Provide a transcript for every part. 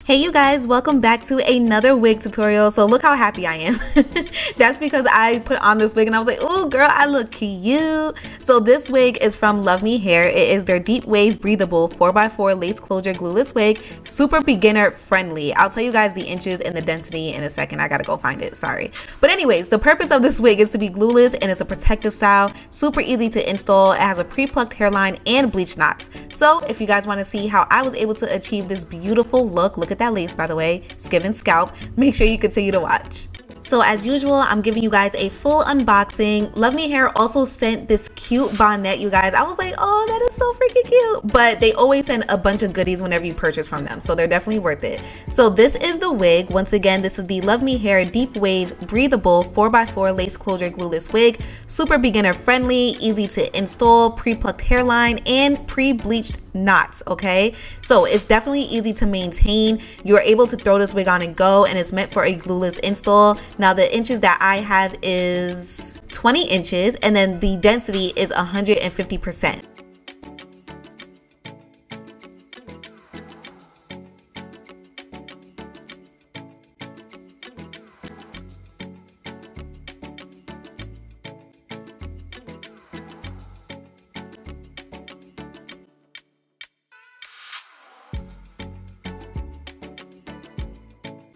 Hey you guys, welcome back to another wig tutorial. So look how happy I am. That's because I put on this wig and I was like, oh girl, I look cute. So this wig is from Luvme Hair. It is their deep wave breathable 4x4 lace closure glueless wig. Super beginner friendly. I'll tell you guys the inches and the density in a second. I gotta go find it, sorry. But anyways, the purpose of this wig is to be glueless and it's a protective style. Super easy to install. It has a pre-plucked hairline and bleach knots. So if you guys want to see how I was able to achieve this beautiful look, look at that lace, by the way, it's giving scalp. Make sure you continue to watch. So as usual, I'm giving you guys a full unboxing. Luvme Hair also sent this cute bonnet, you guys. I was like, oh, that is so freaking cute. But they always send a bunch of goodies whenever you purchase from them, so they're definitely worth it. So this is the wig. Once again, this is the Luvme Hair Deep Wave Breathable 4x4 Lace Closure Glueless Wig. Super beginner friendly, easy to install, pre-plucked hairline, and pre-bleached knots, okay? So it's definitely easy to maintain. You're able to throw this wig on and go, and it's meant for a glueless install. Now the inches that I have is 20 inches, and then the density is 150%.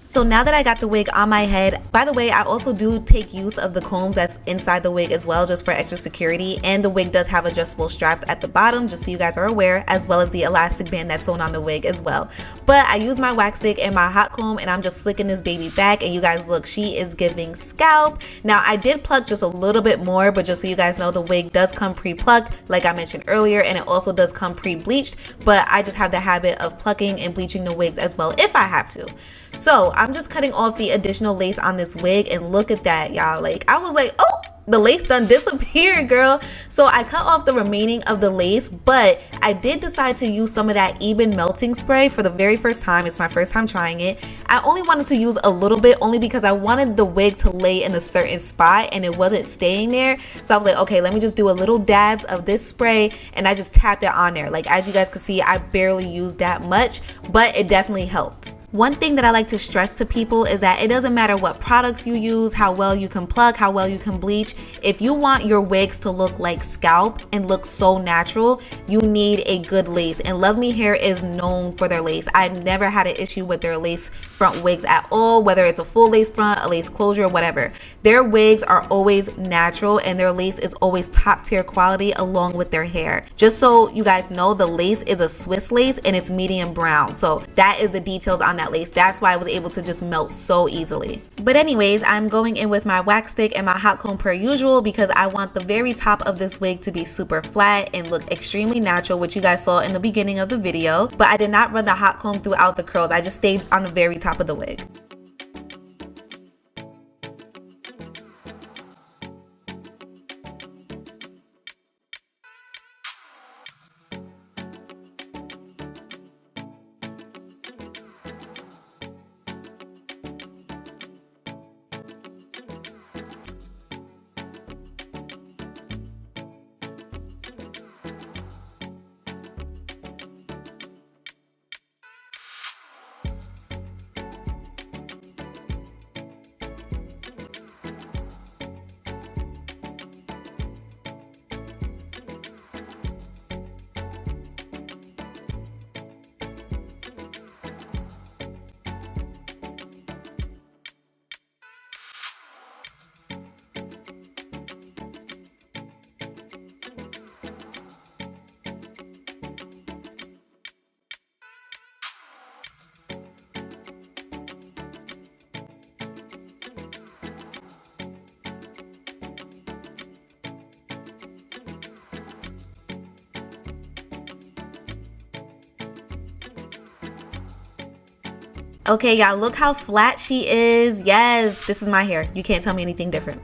So now that I got the wig on my head, by the way, I also do take use of the combs that's inside the wig as well, just for extra security. And the wig does have adjustable straps at the bottom, just so you guys are aware, as well as the elastic band that's sewn on the wig as well. But I use my wax stick and my hot comb, and I'm just slicking this baby back. And you guys look, she is giving scalp. Now I did pluck just a little bit more, but just so you guys know, the wig does come pre-plucked, like I mentioned earlier, and it also does come pre-bleached. But I just have the habit of plucking and bleaching the wigs as well if I have to. So I'm just cutting off the additional lace on this wig, and look at that, y'all. Like, I was like, oh, the lace done disappeared, girl. So I cut off the remaining of the lace, but I did decide to use some of that even melting spray for the very first time. It's my first time trying it. I only wanted to use a little bit, only because I wanted the wig to lay in a certain spot and it wasn't staying there. So I was like, okay, let me just do a little dabs of this spray, and I just tapped it on there. Like, as you guys can see, I barely used that much, but it definitely helped. One thing that I like to stress to people is that it doesn't matter what products you use, how well you can pluck, how well you can bleach. If you want your wigs to look like scalp and look so natural, you need a good lace. And Luvme Hair is known for their lace. I've never had an issue with their lace front wigs at all, whether it's a full lace front, a lace closure, whatever. Their wigs are always natural, and their lace is always top tier quality along with their hair. Just so you guys know, the lace is a Swiss lace and it's medium brown. So that is the details on that lace. That's why I was able to just melt so easily. But anyways, I'm going in with my wax stick and my hot comb per usual, because I want the very top of this wig to be super flat and look extremely natural, which you guys saw in the beginning of the video. But I did not run the hot comb throughout the curls. I just stayed on the very top of the wig. Okay, y'all, look how flat she is. Yes, this is my hair. You can't tell me anything different.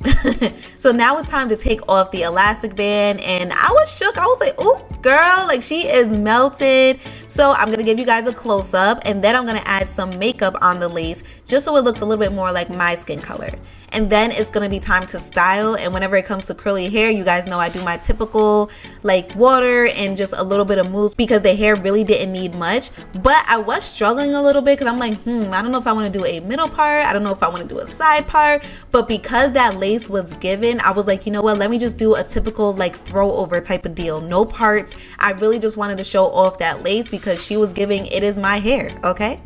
So now it's time to take off the elastic band, and I was shook. I was like, oh, girl, like she is melted. So I'm gonna give you guys a close-up, and then I'm gonna add some makeup on the lace just so it looks a little bit more like my skin color. And then it's gonna be time to style. And whenever it comes to curly hair, you guys know I do my typical like water and just a little bit of mousse, because the hair really didn't need much. But I was struggling a little bit because I'm like, I don't know if I want to do a middle part, I don't know if I want to do a side part. But because that lace was given, I was like, you know what, let me just do a typical like throw over type of deal, no parts. I really just wanted to show off that lace because she was giving it is my hair, okay?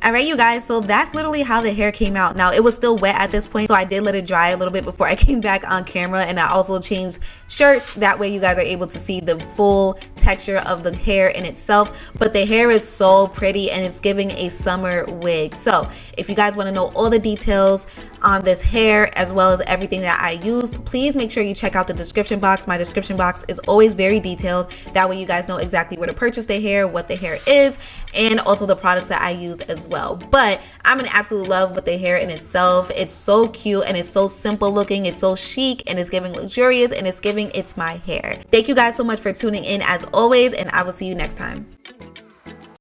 All right, you guys, so that's literally how the hair came out. Now, it was still wet at this point, so I did let it dry a little bit before I came back on camera, and I also changed shirts. That way you guys are able to see the full texture of the hair in itself. But the hair is so pretty, and it's giving a summer wig. So if you guys want to know all the details on this hair as well as everything that I used, please make sure you check out the description box. My description box is always very detailed. That way you guys know exactly where to purchase the hair, what the hair is, and also the products that I used as well. But I'm in absolute love with the hair in itself. It's so cute and it's so simple looking. It's so chic and it's giving luxurious and it's giving it's my hair. Thank you guys so much for tuning in as always, and I will see you next time.